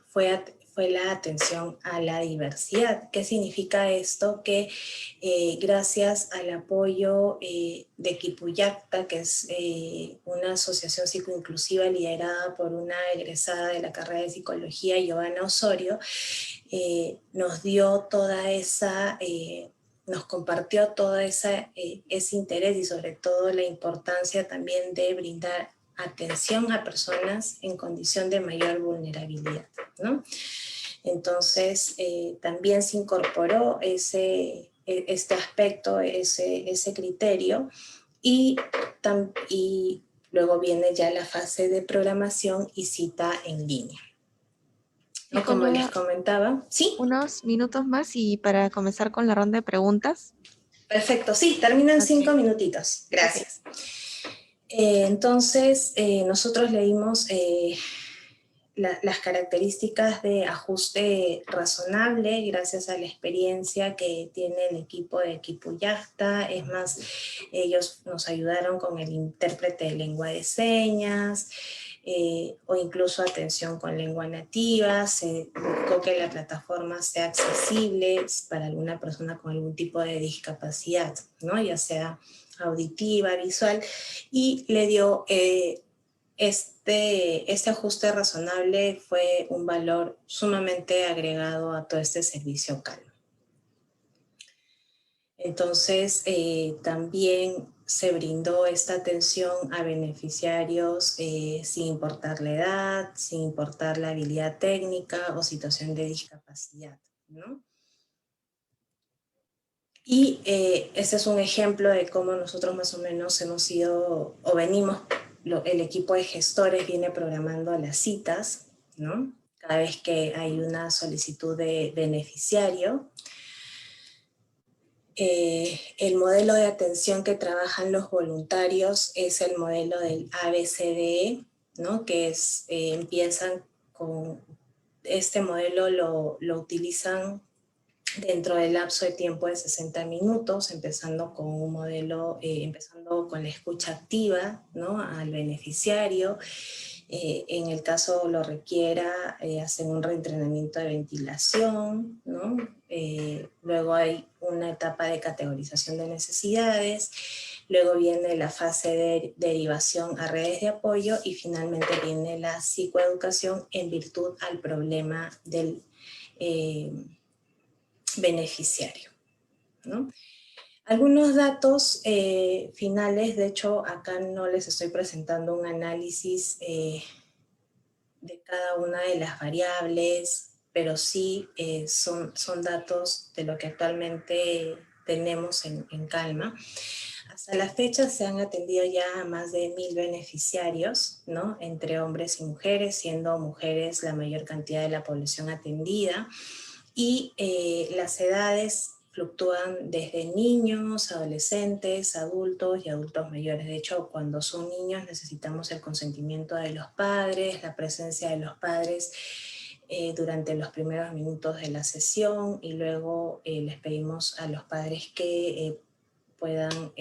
fue la atención a la diversidad. ¿Qué significa esto? Que gracias al apoyo de Quipuyacta, que es una asociación psicoinclusiva liderada por una egresada de la carrera de psicología, Giovanna Osorio, nos dio toda esa... nos compartió todo ese interés y sobre todo la importancia también de brindar atención a personas en condición de mayor vulnerabilidad, ¿no? Entonces, también se incorporó este aspecto, ese criterio, y luego viene ya la fase de programación y cita en línea. ¿No? Como les comentaba, ¿sí? Unos minutos más y para comenzar con la ronda de preguntas. Perfecto, sí, terminan 5 minutitos. Gracias. Entonces, nosotros leímos las características de ajuste razonable gracias a la experiencia que tiene el equipo de Quipuyacta. Es más, ellos nos ayudaron con el intérprete de lengua de señas, o incluso atención con lengua nativa. Se buscó que la plataforma sea accesible para alguna persona con algún tipo de discapacidad, ¿no? Ya sea auditiva, visual, y le dio este ajuste razonable. Fue un valor sumamente agregado a todo este servicio Calma. Entonces, también se brindó esta atención a beneficiarios sin importar la edad, sin importar la habilidad técnica o situación de discapacidad, ¿no? Y este es un ejemplo de cómo nosotros más o menos hemos ido, o venimos, el equipo de gestores viene programando las citas, ¿no? Cada vez que hay una solicitud de beneficiario. El modelo de atención que trabajan los voluntarios es el modelo del ABCDE, ¿no? Que es, empiezan con este modelo, lo utilizan dentro del lapso de tiempo de 60 minutos, empezando con un modelo, empezando con la escucha activa, ¿no? Al beneficiario. En el caso lo requiera, hacen un reentrenamiento de ventilación, ¿no? Luego hay una etapa de categorización de necesidades, luego viene la fase de derivación a redes de apoyo y finalmente viene la psicoeducación en virtud al problema del beneficiario, ¿no? Algunos datos finales, de hecho acá no les estoy presentando un análisis de cada una de las variables, pero sí son datos de lo que actualmente tenemos en Calma. Hasta la fecha se han atendido ya a más de 1000 beneficiarios, ¿no? Entre hombres y mujeres, siendo mujeres la mayor cantidad de la población atendida, y las edades fluctúan desde niños, adolescentes, adultos y adultos mayores. De hecho, cuando son niños necesitamos el consentimiento de los padres, la presencia de los padres durante los primeros minutos de la sesión, y luego les pedimos a los padres que puedan,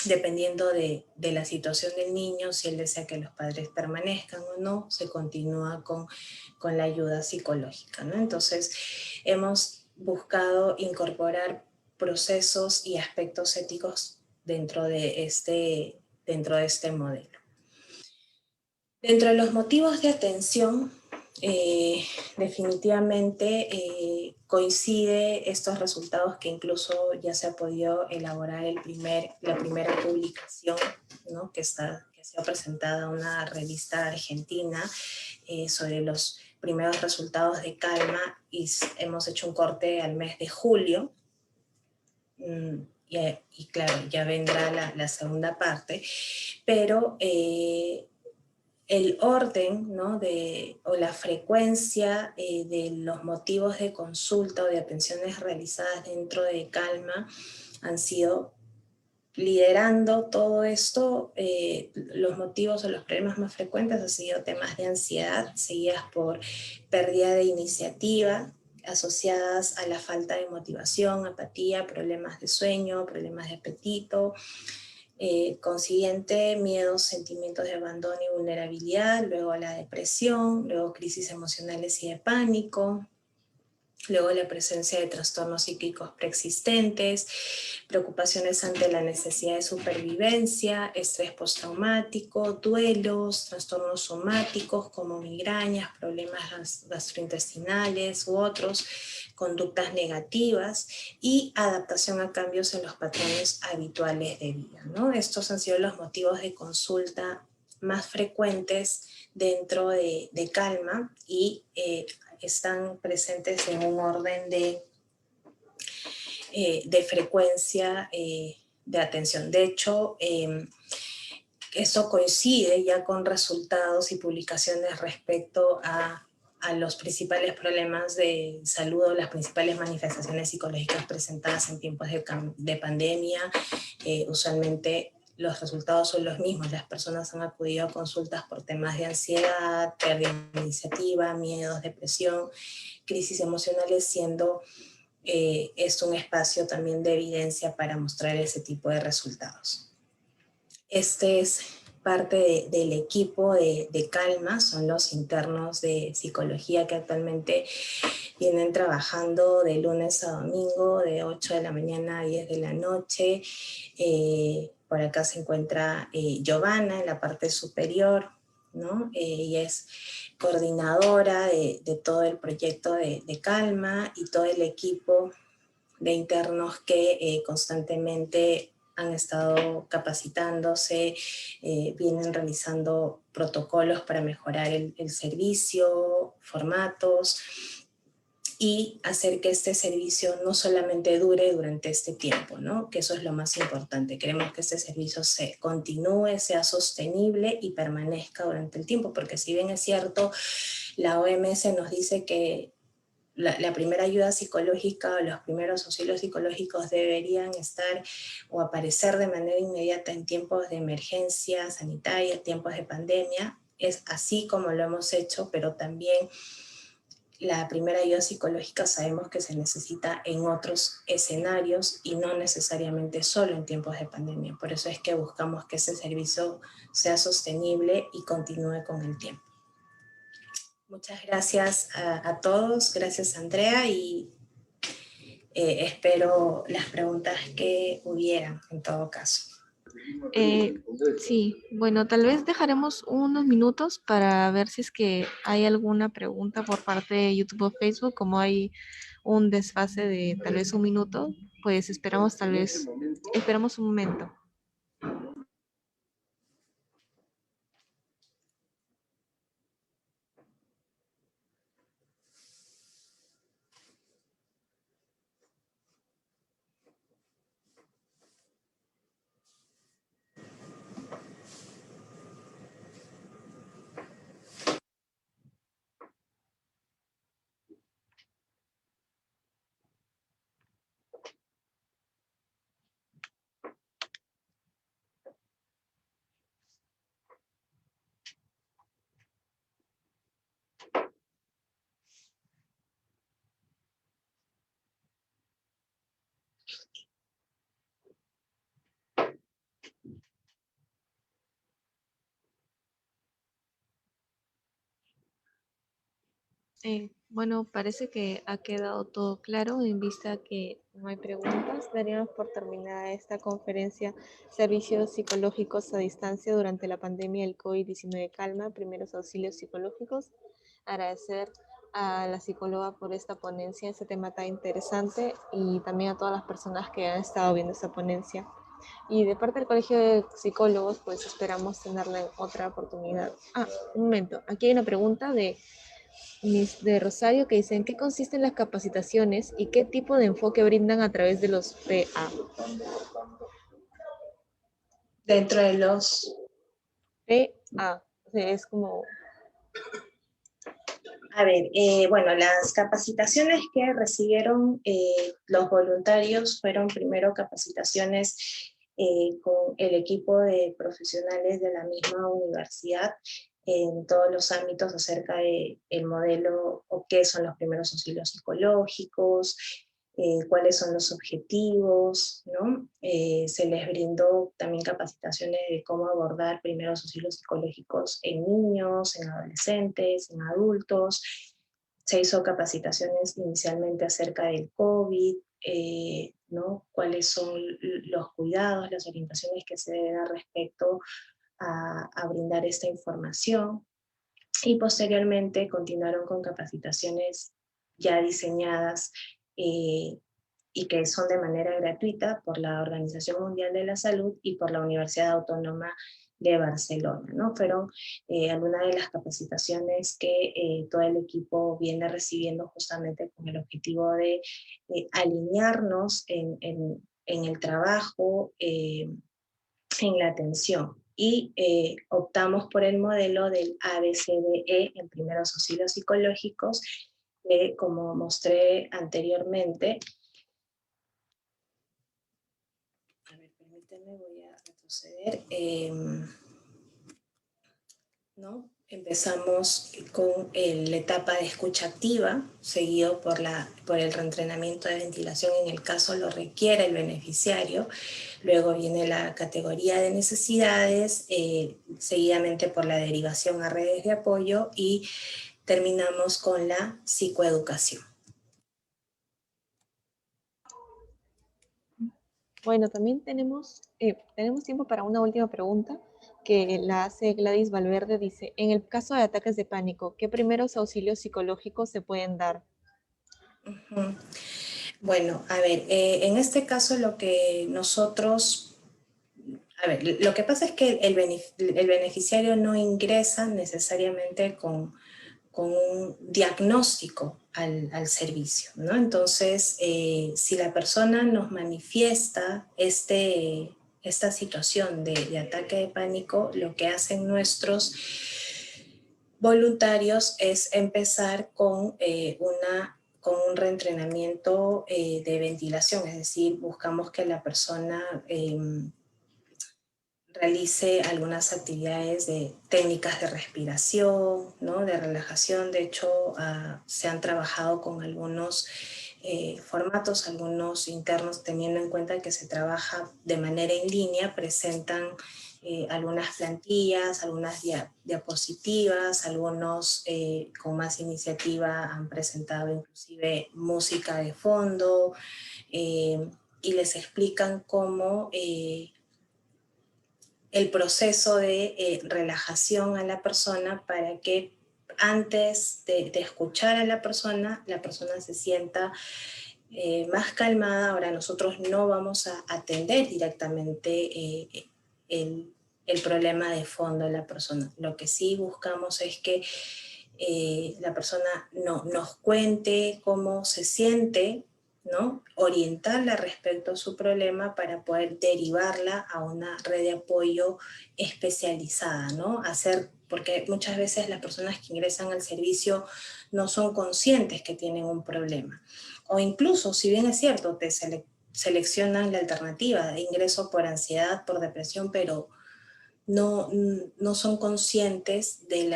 dependiendo de la situación del niño, si él desea que los padres permanezcan o no, se continúa con la ayuda psicológica, ¿no? Entonces, hemos buscado incorporar procesos y aspectos éticos dentro de este modelo. Dentro de los motivos de atención, definitivamente coincide estos resultados que incluso ya se ha podido elaborar la primera publicación, ¿no? que ha sido presentada en una revista argentina sobre los primeros resultados de Calma, y hemos hecho un corte al mes de julio, y claro, ya vendrá la segunda parte, pero el orden, ¿no? o la frecuencia de los motivos de consulta o de atenciones realizadas dentro de Calma han sido, liderando todo esto, los motivos o los problemas más frecuentes han sido temas de ansiedad, seguidas por pérdida de iniciativa, asociadas a la falta de motivación, apatía, problemas de sueño, problemas de apetito, consiguiente miedos, sentimientos de abandono y vulnerabilidad, luego la depresión, luego crisis emocionales y de pánico, luego la presencia de trastornos psíquicos preexistentes, preocupaciones ante la necesidad de supervivencia, estrés postraumático, duelos, trastornos somáticos como migrañas, problemas gastrointestinales u otros, conductas negativas y adaptación a cambios en los patrones habituales de vida, ¿no? Estos han sido los motivos de consulta más frecuentes dentro de Calma, y están presentes en un orden de frecuencia de atención. De hecho, esto coincide ya con resultados y publicaciones respecto a los principales problemas de salud o las principales manifestaciones psicológicas presentadas en tiempos de pandemia. Usualmente los resultados son los mismos. Las personas han acudido a consultas por temas de ansiedad, pérdida de iniciativa, miedos, depresión, crisis emocionales, siendo es un espacio también de evidencia para mostrar ese tipo de resultados. Este es parte del equipo de Calma, son los internos de psicología que actualmente vienen trabajando de lunes a domingo, de 8 de la mañana a 10 de la noche. Por acá se encuentra Giovanna en la parte superior, ¿no? Ella es coordinadora de todo el proyecto de Calma, y todo el equipo de internos que constantemente han estado capacitándose, vienen realizando protocolos para mejorar el servicio, formatos, y hacer que este servicio no solamente dure durante este tiempo, ¿no? Que eso es lo más importante. Queremos que este servicio se continúe, sea sostenible y permanezca durante el tiempo, porque si bien es cierto, la OMS nos dice que la primera ayuda psicológica o los primeros auxilios psicológicos deberían estar o aparecer de manera inmediata en tiempos de emergencia sanitaria, tiempos de pandemia. Es así como lo hemos hecho, pero también la primera ayuda psicológica sabemos que se necesita en otros escenarios y no necesariamente solo en tiempos de pandemia. Por eso es que buscamos que ese servicio sea sostenible y continúe con el tiempo. Muchas gracias a todos, gracias Andrea, y espero las preguntas que hubieran en todo caso. Sí, bueno, tal vez dejaremos unos minutos para ver si es que hay alguna pregunta por parte de YouTube o Facebook, como hay un desfase de tal vez un minuto, pues esperamos un momento. Bueno, parece que ha quedado todo claro en vista que no hay preguntas. Daríamos por terminada esta conferencia Servicios Psicológicos a Distancia durante la pandemia del COVID-19 Calma, primeros auxilios psicológicos. Agradecer a la psicóloga por esta ponencia, este tema tan interesante, y también a todas las personas que han estado viendo esta ponencia. Y de parte del Colegio de Psicólogos, pues esperamos tenerla en otra oportunidad. Un momento, aquí hay una pregunta de Rosario que dice: ¿en qué consisten las capacitaciones y qué tipo de enfoque brindan a través de los PA? Dentro de los PA, o sea, es como... A ver, bueno, las capacitaciones que recibieron los voluntarios fueron primero capacitaciones con el equipo de profesionales de la misma universidad en todos los ámbitos acerca del modelo o qué son los primeros auxilios psicológicos, cuáles son los objetivos, ¿no? Se les brindó también capacitaciones de cómo abordar primeros auxilios psicológicos en niños, en adolescentes, en adultos. Se hizo capacitaciones inicialmente acerca del COVID, ¿no? Cuáles son los cuidados, las orientaciones que se deben dar respecto a brindar esta información. Y posteriormente continuaron con capacitaciones ya diseñadas y que son de manera gratuita por la Organización Mundial de la Salud y por la Universidad Autónoma de Barcelona, ¿no? Fueron algunas de las capacitaciones que todo el equipo viene recibiendo justamente con el objetivo de alinearnos en el trabajo, en la atención. Y optamos por el modelo del ABCDE en primeros auxilios psicológicos, que como mostré anteriormente, a ver, permíteme, voy a retroceder, ¿no? Empezamos con la etapa de escucha activa, seguido por el reentrenamiento de ventilación en el caso lo requiera el beneficiario. Luego viene la categoría de necesidades, seguidamente por la derivación a redes de apoyo y terminamos con la psicoeducación. Bueno, también tenemos tiempo para una última pregunta que la hace Gladys Valverde. Dice: en el caso de ataques de pánico, ¿qué primeros auxilios psicológicos se pueden dar? Uh-huh. Bueno, a ver, en este caso lo que nosotros... A ver, lo que pasa es que el beneficiario no ingresa necesariamente con un diagnóstico al servicio, ¿no? Entonces, si la persona nos manifiesta esta situación de ataque de pánico, lo que hacen nuestros voluntarios es empezar con una con un reentrenamiento de ventilación, es decir, buscamos que la persona realice algunas actividades de técnicas de respiración, ¿no? De relajación. De hecho, se han trabajado con algunos formatos, algunos internos, teniendo en cuenta que se trabaja de manera en línea, presentan algunas plantillas, algunas diapositivas, algunos con más iniciativa han presentado inclusive música de fondo, y les explican cómo el proceso de relajación a la persona, para que antes de escuchar a la persona se sienta más calmada. Ahora nosotros no vamos a atender directamente el problema de fondo de la persona. Lo que sí buscamos es que la persona nos cuente cómo se siente, ¿no? Orientarla respecto a su problema para poder derivarla a una red de apoyo especializada, ¿no? Porque muchas veces las personas que ingresan al servicio no son conscientes que tienen un problema. O incluso, si bien es cierto, te seleccionan la alternativa de ingreso por ansiedad, por depresión, pero no son conscientes de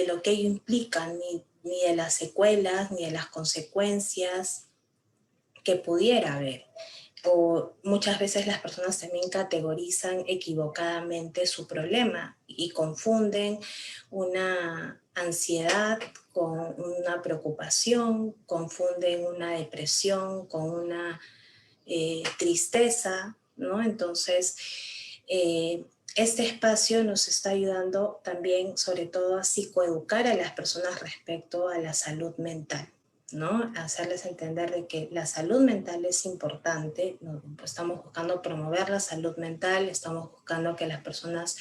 lo que ello implica, ni de las secuelas, ni de las consecuencias que pudiera haber. O muchas veces las personas también categorizan equivocadamente su problema y confunden una ansiedad con una preocupación, confunden una depresión con una tristeza, ¿no? Entonces, este espacio nos está ayudando también, sobre todo, a psicoeducar a las personas respecto a la salud mental, ¿no? Hacerles entender de que la salud mental es importante, ¿no? Pues estamos buscando promover la salud mental, estamos buscando que las personas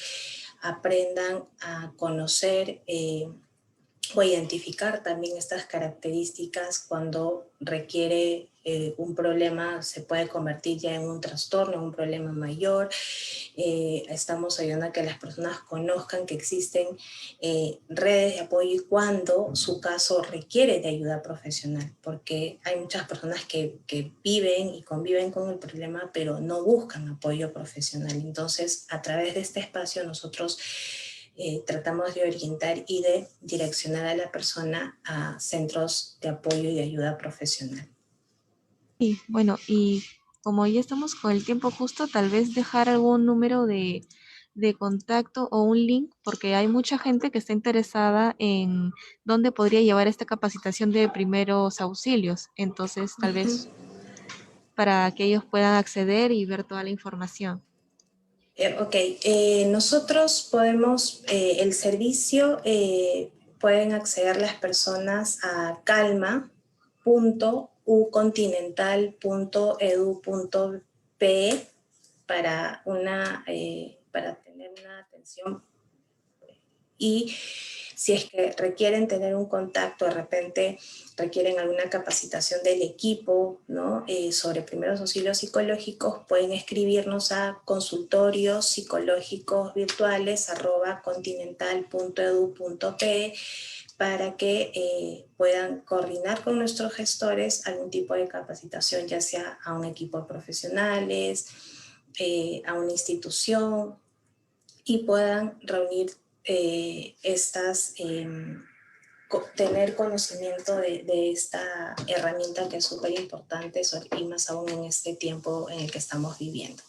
aprendan a conocer o identificar también estas características. Cuando requiere un problema, se puede convertir ya en un trastorno, un problema mayor. Estamos ayudando a que las personas conozcan que existen redes de apoyo y cuando su caso requiere de ayuda profesional, porque hay muchas personas que viven y conviven con el problema, pero no buscan apoyo profesional. Entonces, a través de este espacio nosotros tratamos de orientar y de direccionar a la persona a centros de apoyo y de ayuda profesional. Y bueno, y como ya estamos con el tiempo justo, tal vez dejar algún número de contacto o un link, porque hay mucha gente que está interesada en dónde podría llevar esta capacitación de primeros auxilios. Entonces, tal vez para que ellos puedan acceder y ver toda la información. Ok, nosotros podemos, el servicio, pueden acceder las personas a calma.ucontinental.edu.pe para tener una atención. Y si es que requieren tener un contacto, de repente requieren alguna capacitación del equipo, ¿no? Sobre primeros auxilios psicológicos, pueden escribirnos a consultoriopsicológicos.continental.edu.pe para que puedan coordinar con nuestros gestores algún tipo de capacitación, ya sea a un equipo de profesionales, a una institución, y puedan reunir tener conocimiento de esta herramienta que es súper importante, y más aún en este tiempo en el que estamos viviendo.